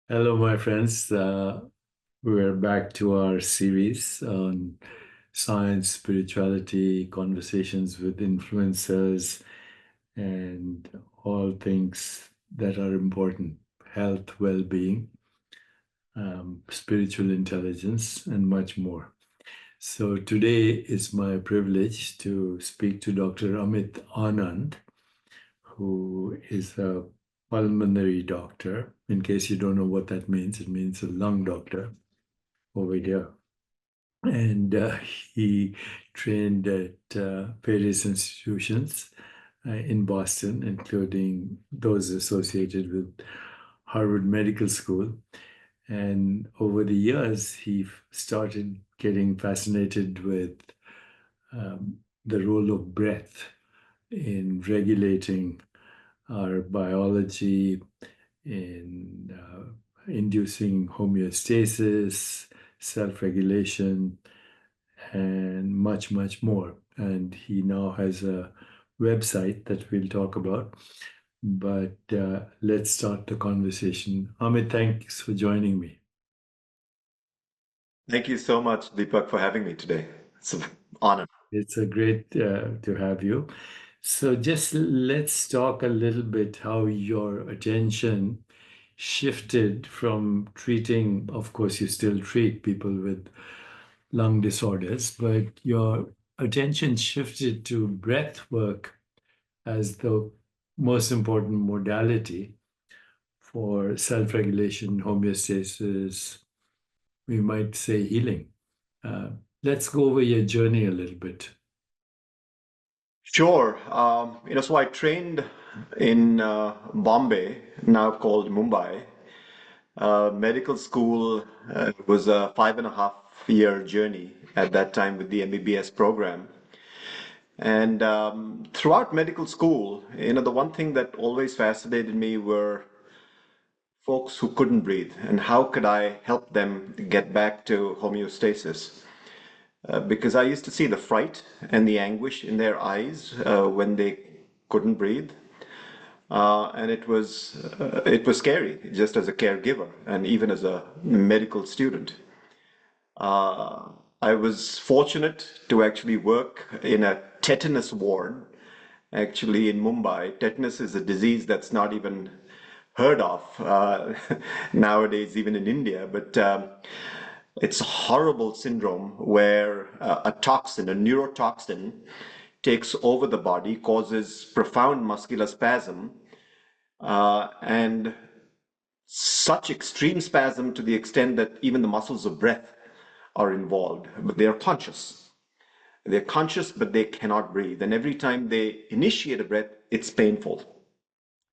Hello, my friends. We're back to our series on science, spirituality, conversations with influencers, and all things that are important: health, well-being, spiritual intelligence, and much more. So today it's my privilege to speak to Dr. Amit Anand, who is a pulmonary doctor. In case you don't know what that means, it means a lung doctor over here. And he trained at various institutions in Boston, including those associated with Harvard Medical School. And over the years, he started getting fascinated with the role of breath in regulating our biology, in inducing homeostasis, self-regulation, and much, much more. And he now has a website that we'll talk about. But let's start the conversation. Amit, thanks for joining me. Thank you so much, Deepak, for having me today. It's an honor. It's a great to have you. So just let's talk a little bit how your attention shifted from treating, of course, you still treat people with lung disorders, but your attention shifted to breath work as the most important modality for self-regulation, homeostasis, we might say healing. Let's go over your journey a little bit. Sure. So I trained in Bombay, now called Mumbai. Medical school was a 5.5 year journey at that time with the MBBS program. And throughout medical school, the one thing that always fascinated me were folks who couldn't breathe and how could I help them get back to homeostasis. Because I used to see the fright and the anguish in their eyes when they couldn't breathe. And it was scary just as a caregiver and even as a medical student. I was fortunate to actually work in a tetanus ward, actually in Mumbai. Tetanus is a disease that's not even heard of nowadays, even in India, but it's a horrible syndrome where a toxin, a neurotoxin, takes over the body, causes profound muscular spasm, and such extreme spasm to the extent that even the muscles of breath are involved, but they are conscious. They're conscious, but they cannot breathe. And every time they initiate a breath, it's painful.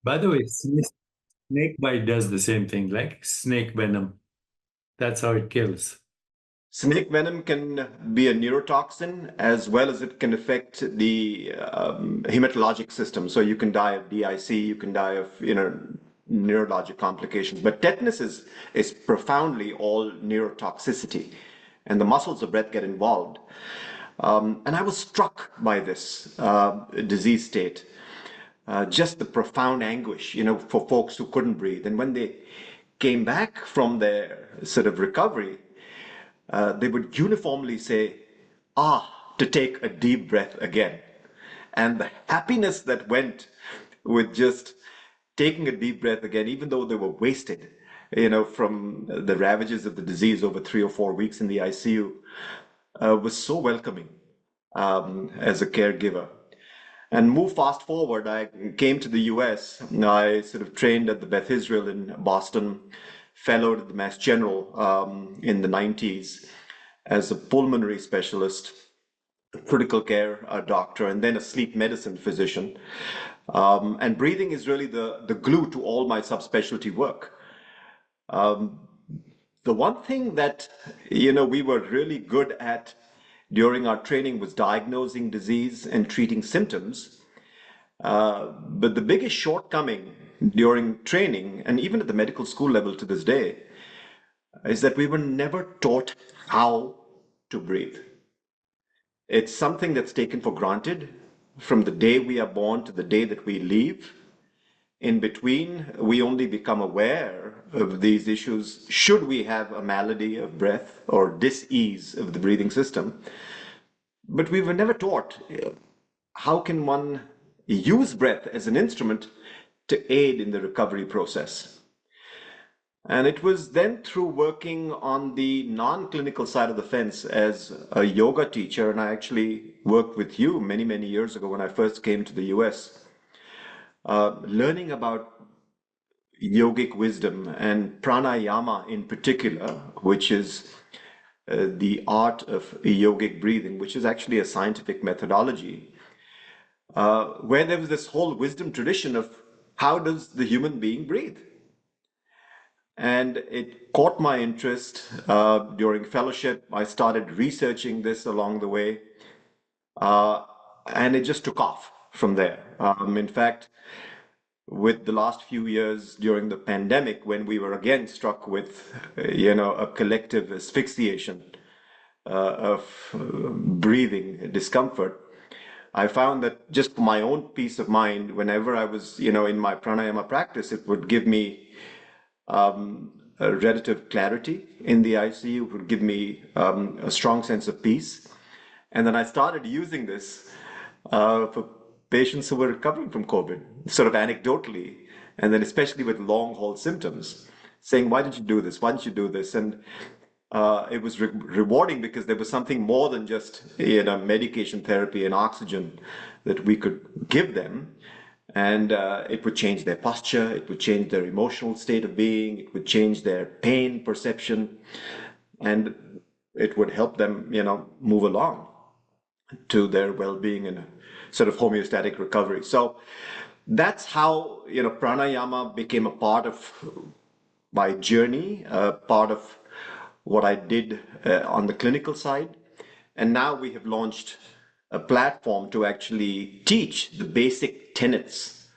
By the way, snake bite does the same thing, like snake venom. That's how it kills. Snake venom can be a neurotoxin as well as it can affect the hematologic system. So you can die of DIC, you can die of neurologic complications. But tetanus is profoundly all neurotoxicity, and the muscles of breath get involved. And I was struck by this disease state, just the profound anguish, for folks who couldn't breathe. And when they came back from their sort of recovery, they would uniformly say, to take a deep breath again. And the happiness that went with just taking a deep breath again, even though they were wasted, from the ravages of the disease over 3 or 4 weeks in the ICU, was so welcoming as a caregiver. And move fast forward, I came to the US. I sort of trained at the Beth Israel in Boston, fellowed at the Mass General in the 90s as a pulmonary specialist, critical care doctor, and then a sleep medicine physician. And breathing is really the glue to all my subspecialty work. The one thing that we were really good at during our training was diagnosing disease and treating symptoms. But the biggest shortcoming during training, and even at the medical school level to this day, is that we were never taught how to breathe. It's something that's taken for granted from the day we are born to the day that we leave. In between, we only become aware of these issues should we have a malady of breath or dis-ease of the breathing system. But we were never taught how can one use breath as an instrument to aid in the recovery process. And it was then through working on the non-clinical side of the fence as a yoga teacher, and I actually worked with you many, many years ago when I first came to the US, learning about yogic wisdom and pranayama in particular, which is the art of yogic breathing, which is actually a scientific methodology, where there was this whole wisdom tradition of how does the human being breathe? And it caught my interest during fellowship. I started researching this along the way, and it just took off from there. In fact, with the last few years during the pandemic, when we were again struck with, a collective asphyxiation of breathing discomfort, I found that just for my own peace of mind, whenever I was, in my pranayama practice, it would give me a relative clarity in the ICU, would give me a strong sense of peace. And then I started using this for patients who were recovering from COVID, sort of anecdotally, and then especially with long haul symptoms, saying, why did you do this? Why didn't you do this? And it was rewarding because there was something more than just medication therapy and oxygen that we could give them. And it would change their posture, it would change their emotional state of being, it would change their pain perception, and it would help them, move along to their well-being and sort of homeostatic recovery. So that's how, pranayama became a part of my journey, part of what I did on the clinical side. And now we have launched a platform to actually teach the basic tenets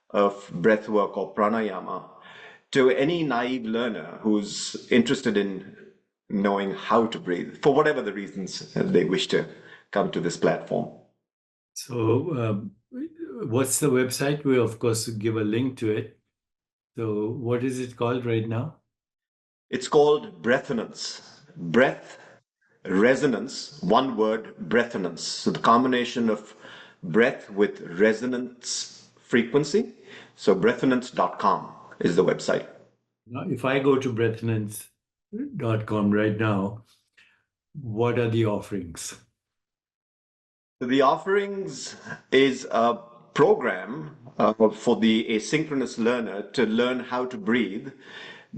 of breathwork or pranayama to any naive learner who's interested in knowing how to breathe for whatever the reasons they wish to come to this platform. So, what's the website? We'll, of course, give a link to it. So, what is it called right now? It's called Breathonance. Breath, resonance, one word, breathonance. So the combination of breath with resonance frequency. So breathonance.com is the website. Now, if I go to breathonance.com right now, what are the offerings? The offerings is a program for the asynchronous learner to learn how to breathe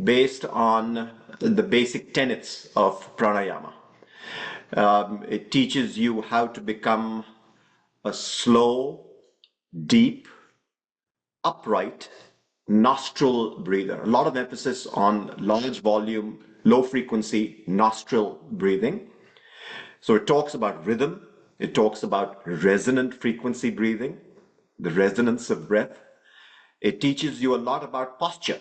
based on the basic tenets of pranayama. It teaches you how to become a slow, deep, upright nostril breather. A lot of emphasis on large volume, low frequency nostril breathing. So it talks about rhythm, it talks about resonant frequency breathing, the resonance of breath. It teaches you a lot about posture,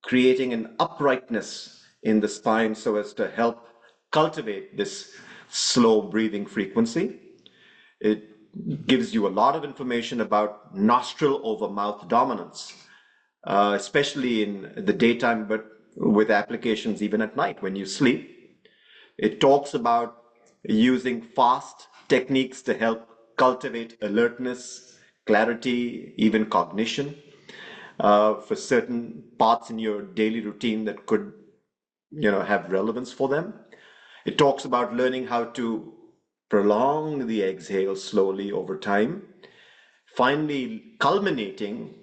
creating an uprightness in the spine so as to help cultivate this slow breathing frequency. It gives you a lot of information about nostril over mouth dominance, especially in the daytime, but with applications even at night when you sleep. It talks about using fast techniques to help cultivate alertness, clarity, even cognition for certain parts in your daily routine that could, have relevance for them. It talks about learning how to prolong the exhale slowly over time, finally culminating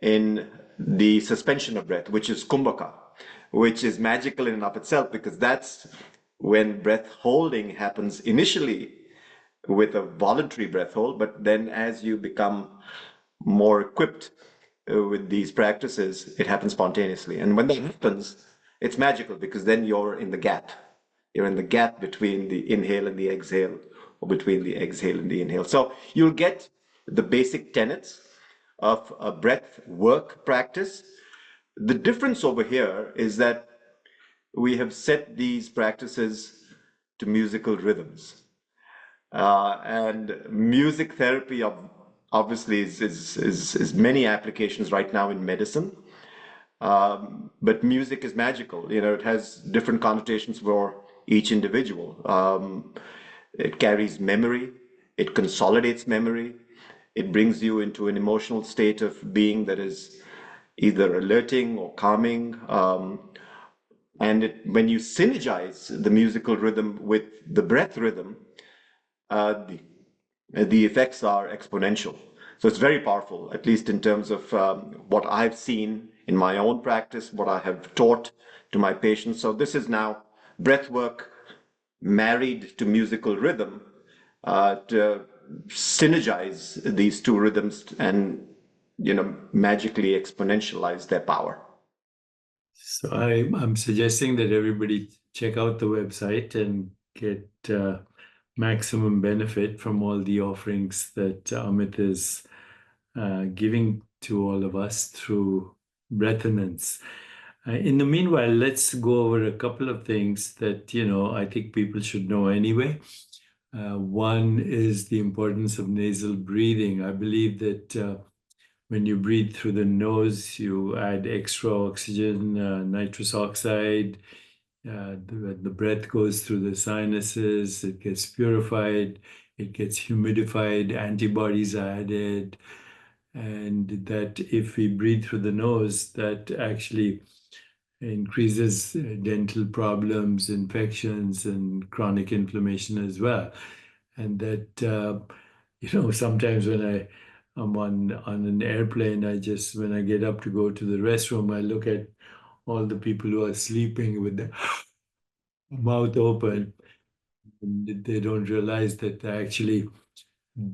in the suspension of breath, which is kumbhaka, which is magical in and of itself because that's when breath holding happens initially with a voluntary breath hold, but then as you become more equipped with these practices, it happens spontaneously. And when that happens, it's magical because then you're in the gap. You're in the gap between the inhale and the exhale, or between the exhale and the inhale. So you'll get the basic tenets of a breath work practice. The difference over here is that we have set these practices to musical rhythms. And music therapy obviously is many applications right now in medicine. But music is magical. It has different connotations for each individual. It carries memory, it consolidates memory, it brings you into an emotional state of being that is either alerting or calming. And when you synergize the musical rhythm with the breath rhythm, uh, the effects are exponential. So it's very powerful, at least in terms of what I've seen in my own practice, what I have taught to my patients. So this is now breath work married to musical rhythm to synergize these two rhythms and magically exponentialize their power. So I'm suggesting that everybody check out the website and get maximum benefit from all the offerings that Amit is giving to all of us through Breathonance. In the meanwhile, let's go over a couple of things that, I think people should know anyway. One is the importance of nasal breathing. I believe that when you breathe through the nose, you add extra oxygen, nitrous oxide. The breath goes through the sinuses, it gets purified, it gets humidified, antibodies are added. And that if we breathe through the nose, that actually increases dental problems, infections, and chronic inflammation as well. And that, sometimes when I'm on an airplane, when I get up to go to the restroom, I look at all the people who are sleeping with their mouth open, and they don't realize that actually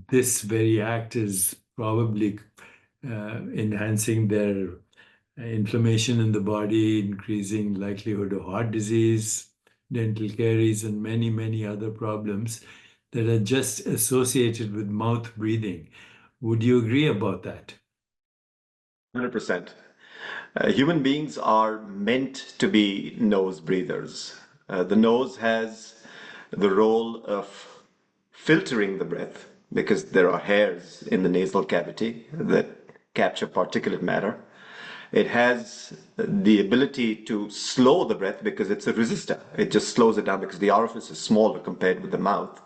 this very act is probably enhancing their inflammation in the body, increasing likelihood of heart disease, dental caries, and many, many other problems that are just associated with mouth breathing. Would you agree about that? 100%. Human beings are meant to be nose breathers. The nose has the role of filtering the breath because there are hairs in the nasal cavity that capture particulate matter. It has the ability to slow the breath because it's a resistor. It just slows it down because the orifice is smaller compared with the mouth.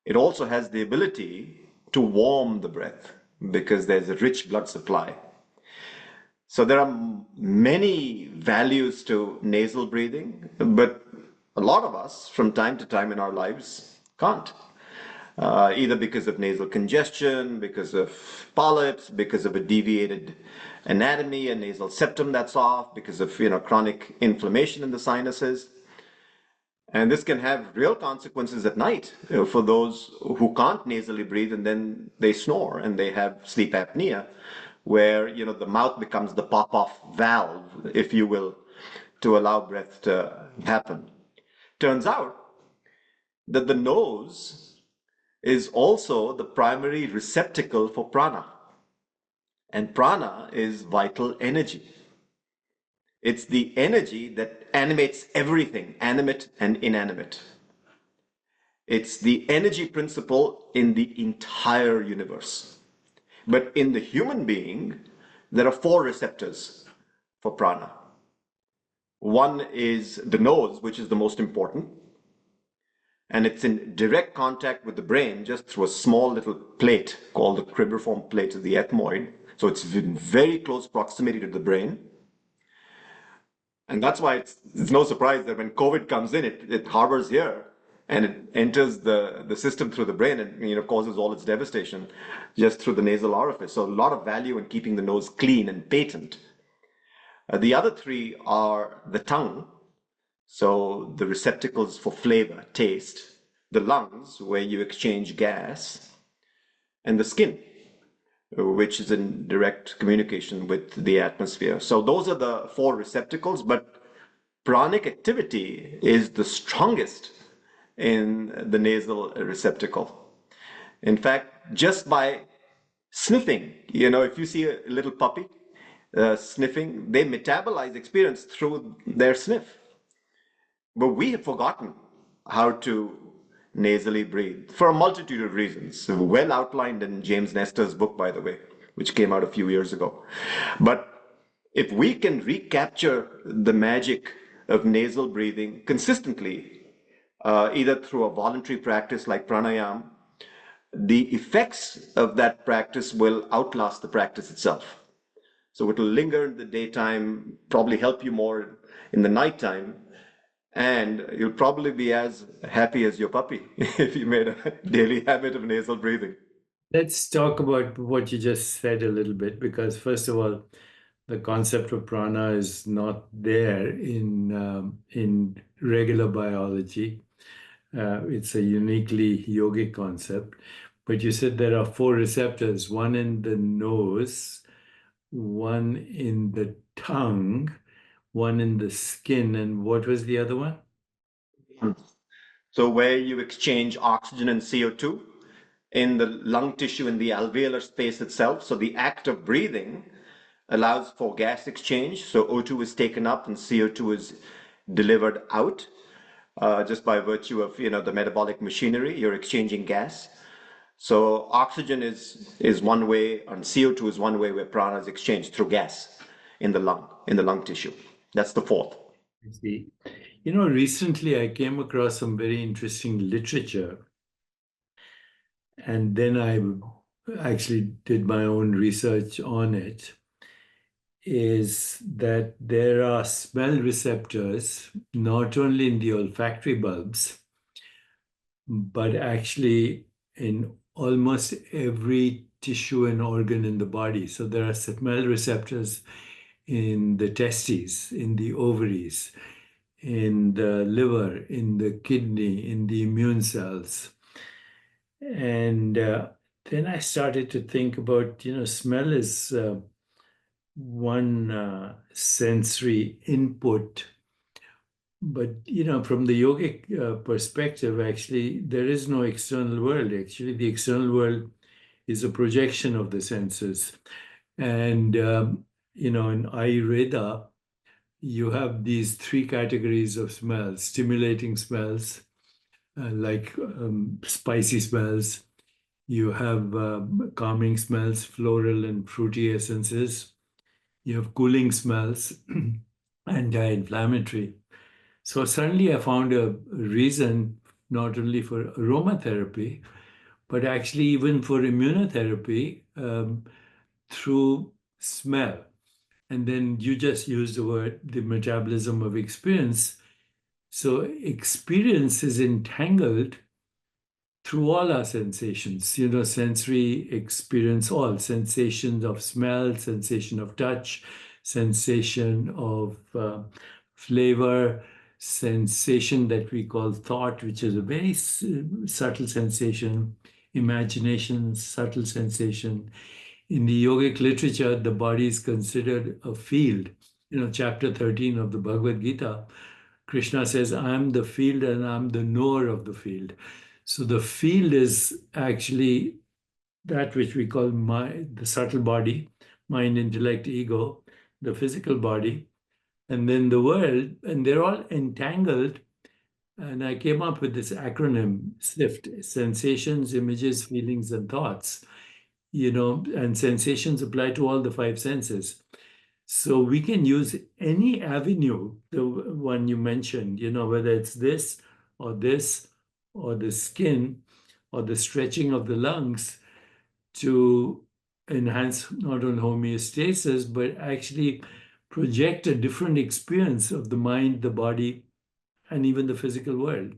It also has the ability to warm the breath because there's a rich blood supply. So there are many values to nasal breathing, but a lot of us from time to time in our lives can't. Either because of nasal congestion, because of polyps, because of a deviated anatomy, a nasal septum that's off, because of chronic inflammation in the sinuses. And this can have real consequences at night for those who can't nasally breathe and then they snore and they have sleep apnea, where the mouth becomes the pop-off valve, if you will, to allow breath to happen. Turns out that the nose is also the primary receptacle for prana. And prana is vital energy. It's the energy that animates everything, animate and inanimate. It's the energy principle in the entire universe. But in the human being, there are 4 receptors for prana. One is the nose, which is the most important, and it's in direct contact with the brain just through a small little plate called the cribriform plate of the ethmoid. So it's in very close proximity to the brain. And that's why it's no surprise that when COVID comes in, it harbors here and it enters the system through the brain and causes all its devastation just through the nasal orifice. So a lot of value in keeping the nose clean and patent. The other 3 are the tongue, so the receptacles for flavor, taste, the lungs, where you exchange gas, and the skin, which is in direct communication with the atmosphere. So those are the 4 receptacles, but pranic activity is the strongest in the nasal receptacle. In fact, just by sniffing, if you see a little puppy sniffing, they metabolize experience through their sniff. But we have forgotten how to nasally breathe for a multitude of reasons, well outlined in James Nestor's book, by the way, which came out a few years ago. But if we can recapture the magic of nasal breathing consistently, either through a voluntary practice like pranayama, the effects of that practice will outlast the practice itself. So it will linger in the daytime, probably help you more in the nighttime, and you'll probably be as happy as your puppy if you made a daily habit of nasal breathing. Let's talk about what you just said a little bit, because first of all, the concept of prana is not there in regular biology. It's a uniquely yogic concept. But you said there are four receptors, one in the nose, one in the tongue, one in the skin, and what was the other one? So where you exchange oxygen and CO2 in the lung tissue in the alveolar space itself. So the act of breathing allows for gas exchange. So O2 is taken up and CO2 is delivered out. Just by virtue of the metabolic machinery, you're exchanging gas. So oxygen is one way, and CO2 is one way where prana is exchanged through gas in the lung tissue. That's the fourth. I see. Recently I came across some very interesting literature, and then I actually did my own research on it, is that there are smell receptors not only in the olfactory bulbs, but actually in almost every tissue and organ in the body. So there are smell receptors in the testes, in the ovaries, in the liver, in the kidney, in the immune cells. And then I started to think about, smell is one sensory input. But, from the yogic perspective, actually, there is no external world. Actually, the external world is a projection of the senses. And, in Ayurveda, you have these three categories of smells: stimulating smells, like spicy smells. You have calming smells, floral and fruity essences. You have cooling smells, anti-inflammatory. So suddenly I found a reason not only for aromatherapy, but actually even for immunotherapy through smell. And then you just used the word, the metabolism of experience. So experience is entangled through all our sensations, sensory experience, all sensations of smell, sensation of touch, sensation of flavor, sensation that we call thought, which is a very subtle sensation, imagination, subtle sensation. In the yogic literature, the body is considered a field. Chapter 13 of the Bhagavad Gita, Krishna says, I'm the field and I'm the knower of the field. So the field is actually that which we call the subtle body, mind, intellect, ego, the physical body, and then the world, and they're all entangled. And I came up with this acronym, SIFT: sensations, images, feelings, and thoughts. And sensations apply to all the five senses. So we can use any avenue, the one you mentioned, whether it's this or this or the skin or the stretching of the lungs, to enhance not only homeostasis, but actually project a different experience of the mind, the body, and even the physical world.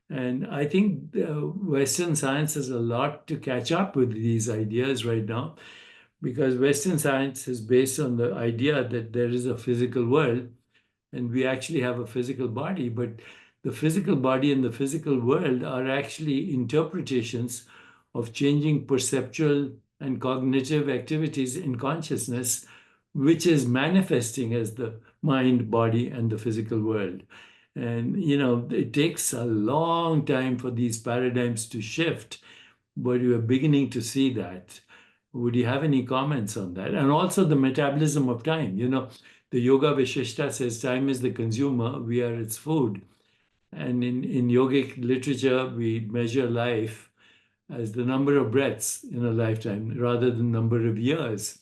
And I think Western science has a lot to catch up with these ideas right now, because Western science is based on the idea that there is a physical world and we actually have a physical body, but the physical body and the physical world are actually interpretations of changing perceptual and cognitive activities in consciousness, which is manifesting as the mind, body, and the physical world. And, it takes a long time for these paradigms to shift, but we are beginning to see that. Would you have any comments on that? And also the metabolism of time. The Yoga Vishishta says time is the consumer, we are its food. And in yogic literature, we measure life as the number of breaths in a lifetime rather than number of years.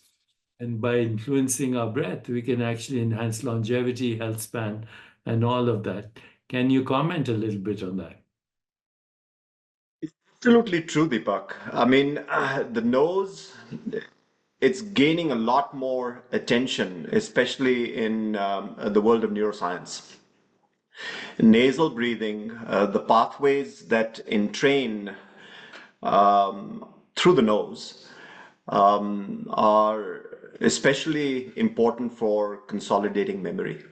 And by influencing our breath, we can actually enhance longevity, health span, and all of that. Can you comment a little bit on that? Absolutely true, Deepak. I mean, the nose, it's gaining a lot more attention, especially in the world of neuroscience. Nasal breathing, the pathways that entrain through the nose are especially important for consolidating memory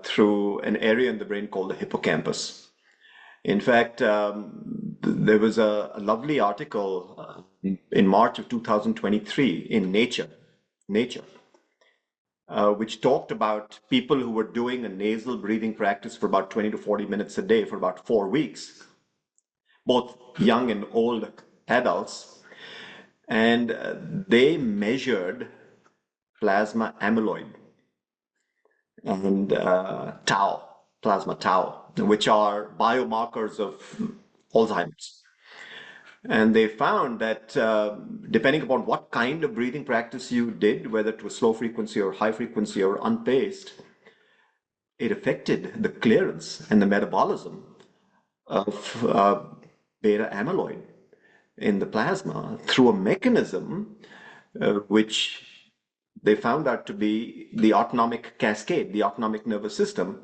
through an area in the brain called the hippocampus. In fact, there was a lovely article in March of 2023 in Nature, which talked about people who were doing a nasal breathing practice for about 20 to 40 minutes a day for about 4 weeks, both young and old adults, and they measured plasma amyloid and plasma tau, which are biomarkers of Alzheimer's. And they found that depending upon what kind of breathing practice you did, whether it was slow frequency or high frequency or unpaced, it affected the clearance and the metabolism of beta amyloid in the plasma through a mechanism which they found out to be the autonomic cascade, the autonomic nervous system,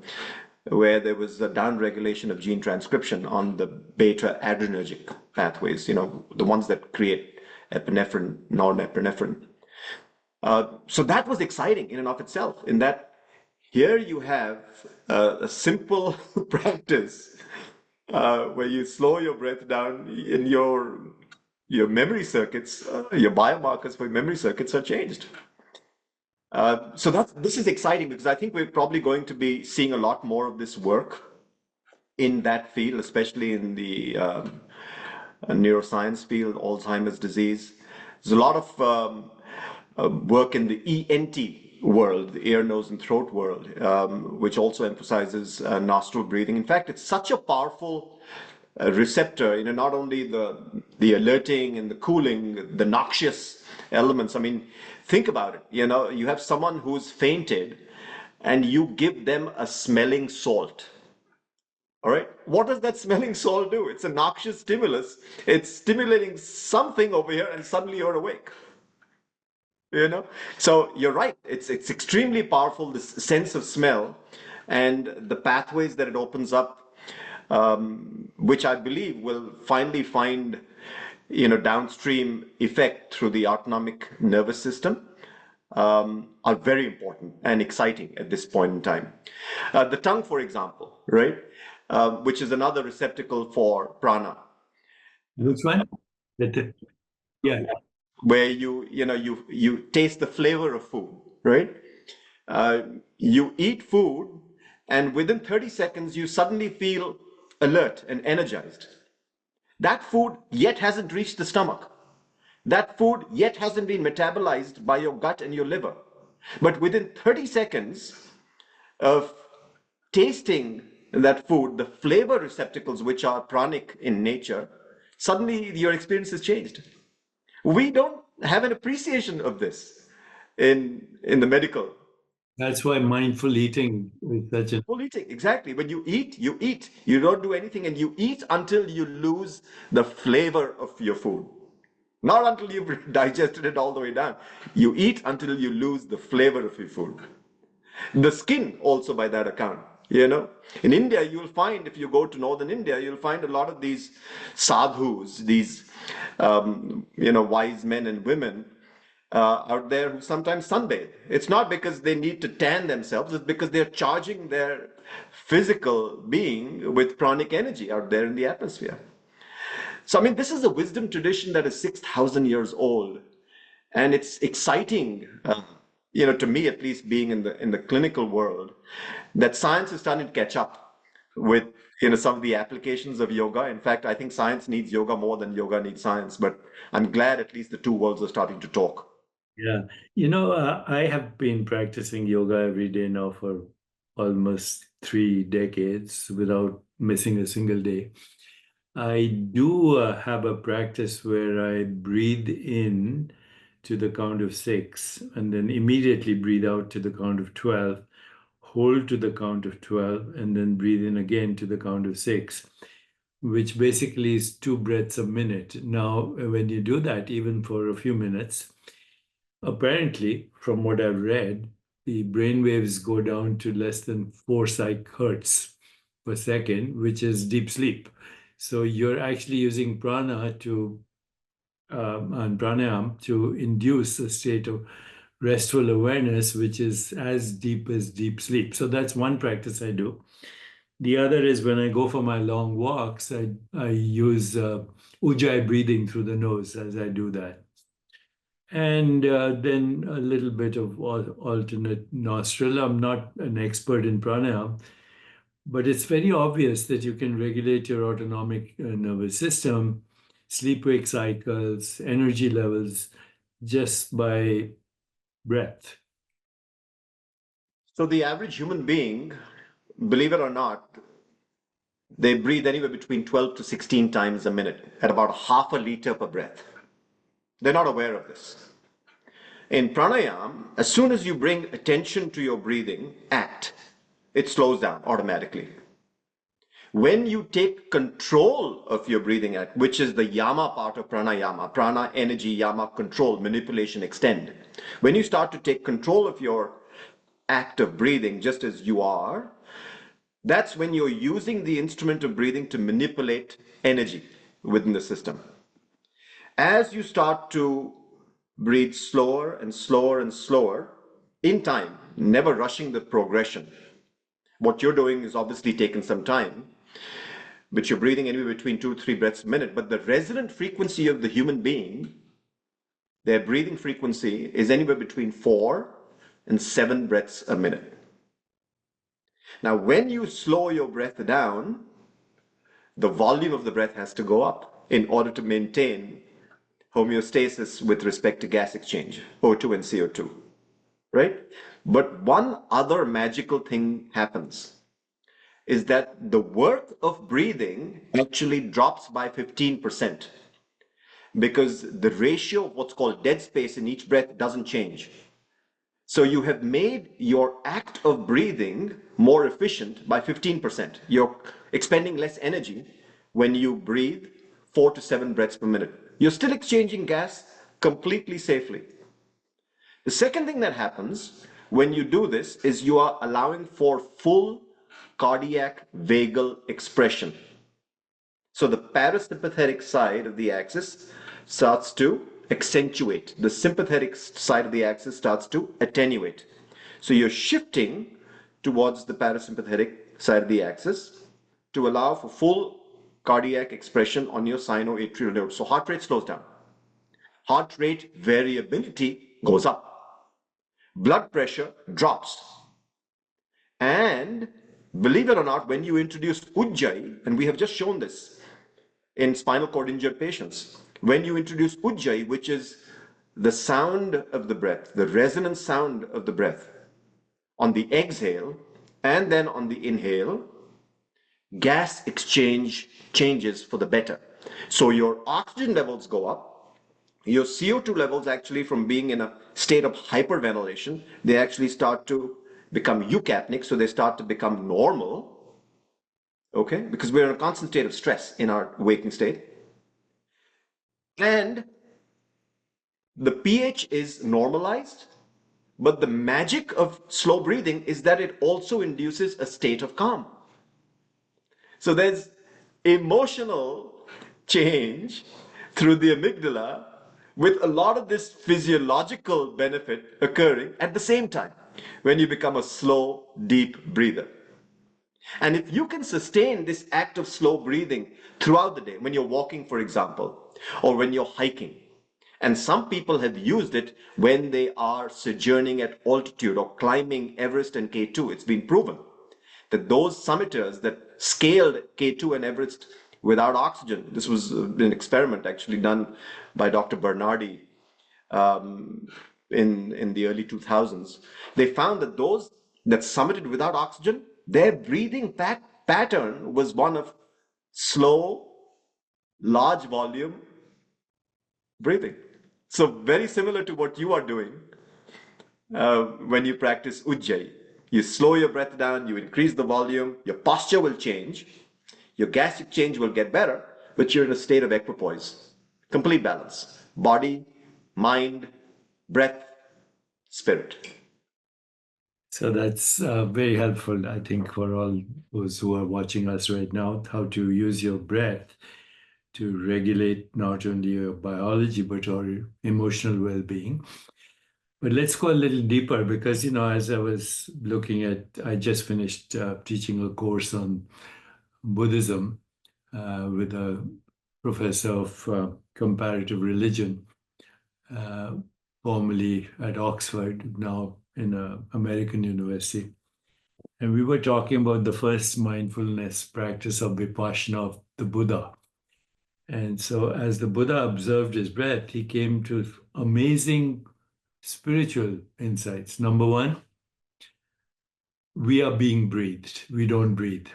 where there was a downregulation of gene transcription on the beta adrenergic pathways, the ones that create epinephrine, norepinephrine. So that was exciting in and of itself, in that here you have a simple practice where you slow your breath down in your memory circuits, your biomarkers for memory circuits are changed. So this is exciting because I think we're probably going to be seeing a lot more of this work in that field, especially in the neuroscience field, Alzheimer's disease. There's a lot of work in the ENT world, the ear, nose, and throat world, which also emphasizes nostril breathing. In fact, it's such a powerful receptor, not only the alerting and the cooling, the noxious elements. I mean, think about it. You have someone who's fainted and you give them a smelling salt. All right. What does that smelling salt do? It's a noxious stimulus. It's stimulating something over here and suddenly you're awake. So you're right. It's extremely powerful, this sense of smell and the pathways that it opens up, which I believe will finally find downstream effect through the autonomic nervous system, are very important and exciting at this point in time. The tongue, for example, right, which is another receptacle for prana. Which one? Yeah. Where you taste the flavor of food, right? You eat food, and within 30 seconds, you suddenly feel alert and energized. That food yet hasn't reached the stomach. That food yet hasn't been metabolized by your gut and your liver. But within 30 seconds of tasting that food, the flavor receptacles, which are pranic in nature, suddenly your experience is changed. We don't have an appreciation of this in the medical. That's why mindful eating is such a. Full eating, exactly. When you eat, you eat. You don't do anything, and you eat until you lose the flavor of your food. Not until you've digested it all the way down. You eat until you lose the flavor of your food. The skin also by that account. In India, you'll find, if you go to northern India, you'll find a lot of these sadhus, these wise men and women out there who sometimes sunbathe. It's not because they need to tan themselves, it's because they're charging their physical being with pranic energy out there in the atmosphere. So, I mean, this is a wisdom tradition that is 6,000 years old. And it's exciting, to me at least, being in the clinical world, that science is starting to catch up with some of the applications of yoga. In fact, I think science needs yoga more than yoga needs science, but I'm glad at least the two worlds are starting to talk. Yeah. I have been practicing yoga every day now for almost 3 decades without missing a single day. I do have a practice where I breathe in to the count of 6 and then immediately breathe out to the count of 12, hold to the count of 12, and then breathe in again to the count of 6, which basically is 2 breaths a minute. Now, when you do that, even for a few minutes, apparently, from what I've read, the brain waves go down to less than 4 psych hertz per second, which is deep sleep. So you're actually using and pranayam to induce a state of restful awareness, which is as deep as deep sleep. So that's one practice I do. The other is when I go for my long walks, I use ujjayi breathing through the nose as I do that. And then a little bit of alternate nostril. I'm not an expert in pranayama, but it's very obvious that you can regulate your autonomic nervous system, sleep wake cycles, energy levels just by breath. So the average human being, believe it or not, they breathe anywhere between 12 to 16 times a minute at about half a liter per breath. They're not aware of this. In pranayam, as soon as you bring attention to your breathing, act, it slows down automatically. When you take control of your breathing act, which is the yama part of pranayama, prana, energy, yama, control, manipulation, extend. When you start to take control of your act of breathing just as you are, that's when you're using the instrument of breathing to manipulate energy within the system. As you start to breathe slower and slower and slower in time, never rushing the progression. What you're doing is obviously taking some time, but you're breathing anywhere between 2 to 3 breaths a minute. But the resonant frequency of the human being, their breathing frequency is anywhere between 4 and 7 breaths a minute. Now, when you slow your breath down, the volume of the breath has to go up in order to maintain homeostasis with respect to gas exchange, O2 and CO2, right? But one other magical thing happens is that the work of breathing actually drops by 15% because the ratio of what's called dead space in each breath doesn't change. So you have made your act of breathing more efficient by 15%. You're expending less energy when you breathe 4 to 7 breaths per minute. You're still exchanging gas completely safely. The second thing that happens when you do this is you are allowing for full cardiac vagal expression. So the parasympathetic side of the axis starts to accentuate. The sympathetic side of the axis starts to attenuate. So you're shifting towards the parasympathetic side of the axis to allow for full cardiac expression on your sinoatrial node. So heart rate slows down. Heart rate variability goes up. Blood pressure drops. And believe it or not, when you introduce ujjayi, and we have just shown this in spinal cord injured patients, when you introduce ujjayi, which is the sound of the breath, the resonant sound of the breath, on the exhale and then on the inhale, gas exchange changes for the better. So your oxygen levels go up, your CO2 levels actually from being in a state of hyperventilation, they actually start to become eucapnic, so they start to become normal, okay? Because we're in a constant state of stress in our waking state. And the pH is normalized, but the magic of slow breathing is that it also induces a state of calm. So there's emotional change through the amygdala with a lot of this physiological benefit occurring at the same time when you become a slow, deep breather. And if you can sustain this act of slow breathing throughout the day, when you're walking, for example, or when you're hiking, And some people have used it when they are sojourning at altitude or climbing Everest and K2. It's been proven that those summiters that scaled K2 and Everest without oxygen, this was an experiment actually done by Dr. Bernardi in the early 2000s, they found that those that summited without oxygen, their breathing pattern was one of slow, large volume breathing. So very similar to what you are doing when you practice Ujjayi. You slow your breath down, you increase the volume, your posture will change, your gastric change will get better, but you're in a state of equipoise, complete balance, body, mind, breath, spirit. So that's very helpful, I think, for all those who are watching us right now, how to use your breath to regulate not only your biology, but your emotional well-being. But let's go a little deeper because, as I was looking at, I just finished teaching a course on Buddhism with a professor of comparative religion, uh, formerly at Oxford, now in an American university. And we were talking about the first mindfulness practice of Vipassana of the Buddha. And so, as the Buddha observed his breath, he came to amazing spiritual insights. Number one, we are being breathed. We don't breathe,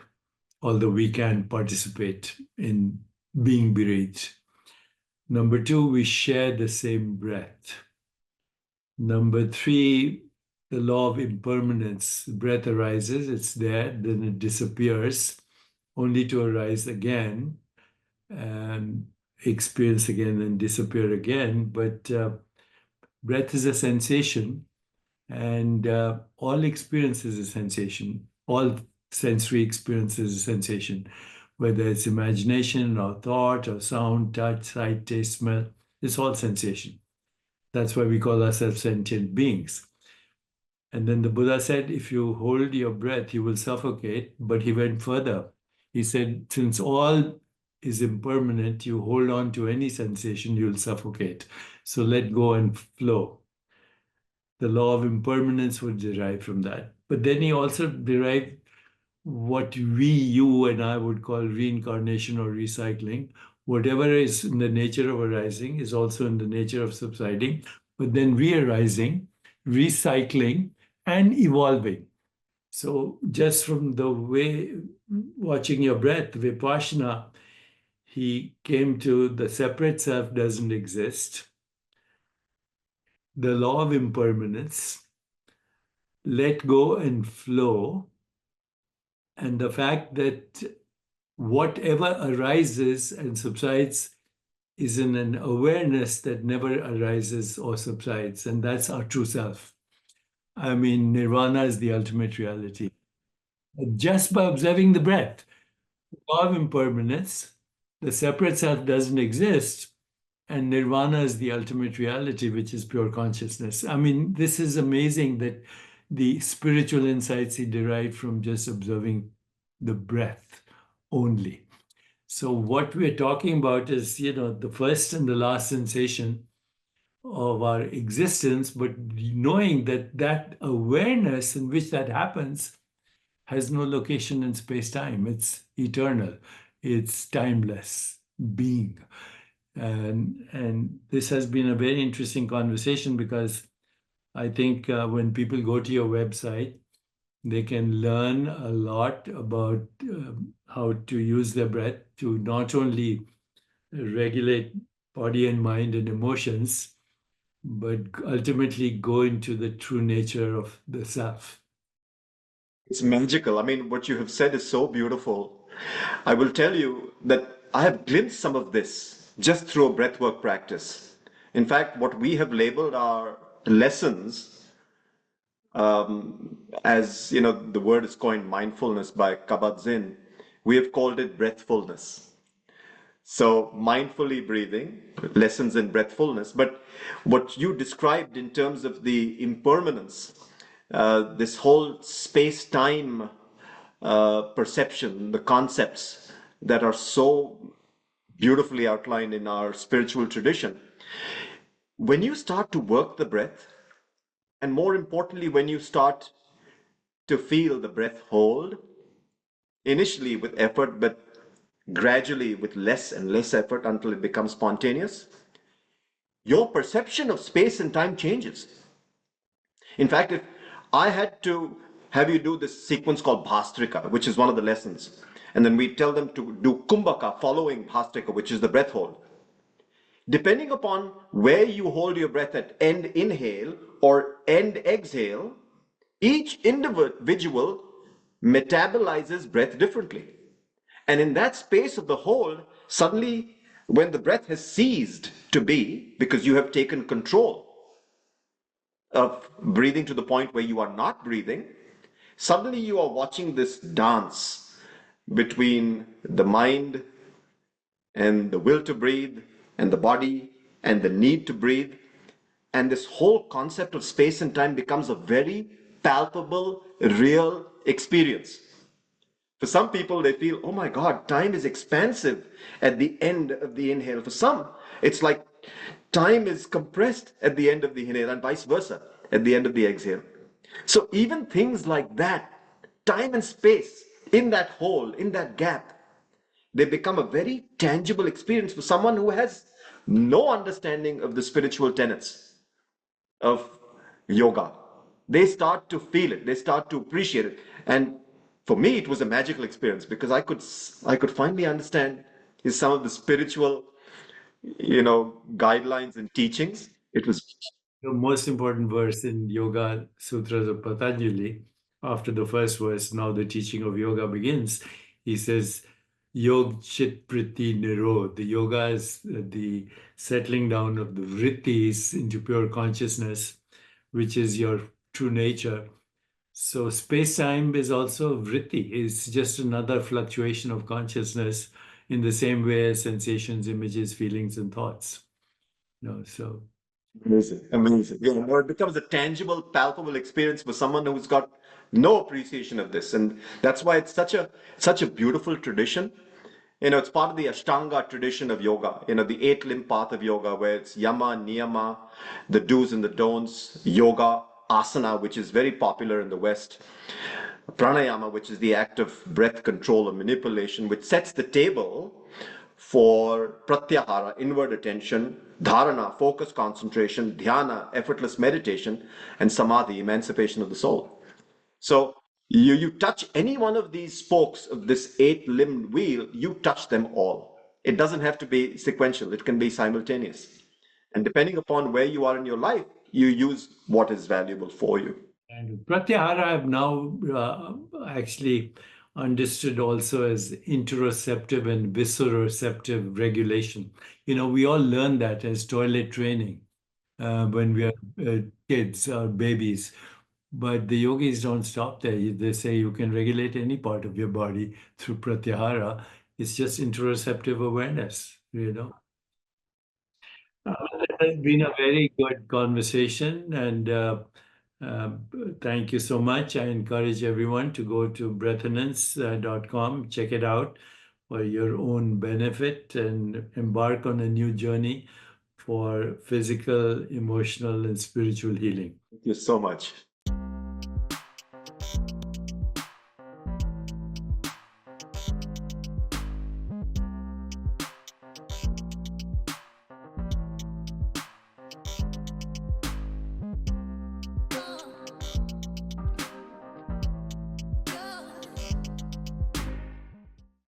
although we can participate in being breathed. Number two, we share the same breath. Number three, the law of impermanence. Breath arises, it's there, then it disappears, only to arise again and experience again and disappear again. But breath is a sensation, and all experience is a sensation. All sensory experience is a sensation, whether it's imagination or thought or sound, touch, sight, taste, smell. It's all sensation. That's why we call ourselves sentient beings. And then the Buddha said, if you hold your breath, you will suffocate. But he went further. He said, since all is impermanent, you hold on to any sensation, you'll suffocate. So let go and flow. The law of impermanence would derive from that. But then he also derived what you and I would call reincarnation or recycling. Whatever is in the nature of arising is also in the nature of subsiding, but then re-arising, recycling, and evolving. So just from the way watching your breath, Vipassana, he came to the separate self doesn't exist, the law of impermanence, let go and flow, and the fact that whatever arises and subsides is in an awareness that never arises or subsides, and that's our true self. I mean, nirvana is the ultimate reality. Just by observing the breath, the law of impermanence, the separate self doesn't exist, and nirvana is the ultimate reality, which is pure consciousness. I mean, this is amazing that the spiritual insights he derived from just observing the breath only. So what we're talking about is, the first and the last sensation of our existence, but knowing that that awareness in which that happens has no location in space-time. It's eternal. It's timeless being. And this has been a very interesting conversation because I think when people go to your website, they can learn a lot about how to use their breath to not only regulate body and mind and emotions, but ultimately go into the true nature of the self. It's magical. I mean, what you have said is so beautiful. I will tell you that I have glimpsed some of this just through a breathwork practice. In fact, what we have labeled our lessons, as you know, the word is coined mindfulness by Kabat-Zinn. We have called it breathfulness. So, mindfully breathing, lessons in breathfulness. But what you described in terms of the impermanence, this whole space time perception, the concepts that are so beautifully outlined in our spiritual tradition, when you start to work the breath, and more importantly, when you start to feel the breath hold, initially with effort, but gradually with less and less effort until it becomes spontaneous, your perception of space and time changes. In fact, if I had to have you do this sequence called Bhastrika, which is one of the lessons, and then we tell them to do Kumbhaka following Bhastrika, which is the breath hold. Depending upon where you hold your breath at end inhale or end exhale, each individual metabolizes breath differently. And in that space of the hold, suddenly, when the breath has ceased to be, because you have taken control of breathing to the point where you are not breathing, suddenly you are watching this dance between the mind and the will to breathe and the body and the need to breathe. And this whole concept of space and time becomes a very palpable, real experience. For some people, they feel, oh my God, time is expansive at the end of the inhale. For some, it's like time is compressed at the end of the inhale and vice versa at the end of the exhale. So even things like that, time and space in that hole, in that gap, they become a very tangible experience for someone who has no understanding of the spiritual tenets of yoga. They start to feel it, they start to appreciate it. And for me, it was a magical experience because I could finally understand some of the spiritual, guidelines and teachings. It was The most important verse in Yoga Sutras of Patanjali, after the first verse, now the teaching of yoga begins. He says, Yog Chit Priti Niro. The yoga is the settling down of the vrittis into pure consciousness, which is your true nature. So space-time is also vritti. It's just another fluctuation of consciousness in the same way as sensations, images, feelings, and thoughts. So amazing, amazing. Yeah, or it becomes a tangible, palpable experience for someone who's got no appreciation of this, and that's why it's such a beautiful tradition. It's part of the Ashtanga tradition of yoga. The eight-limb path of yoga, where it's yama, niyama, the do's and the don'ts, yoga, asana, which is very popular in the West, pranayama, which is the act of breath control or manipulation, which sets the table for pratyahara, inward attention, dharana, focus, concentration, dhyana, effortless meditation, and samadhi, emancipation of the soul. So you touch any one of these spokes of this eight-limbed wheel, you touch them all. It doesn't have to be sequential, it can be simultaneous. And depending upon where you are in your life, you use what is valuable for you. and Pratyahara I've now actually understood also as interoceptive and visceroceptive regulation. We all learn that as toilet training when we are kids or babies. But the yogis don't stop there. They say you can regulate any part of your body through pratyahara. It's just interoceptive awareness. It's been a very good conversation, and uh, thank you so much. I encourage everyone to go to breathonance.com, check it out for your own benefit, and embark on a new journey for physical, emotional, and spiritual healing. Thank you so much.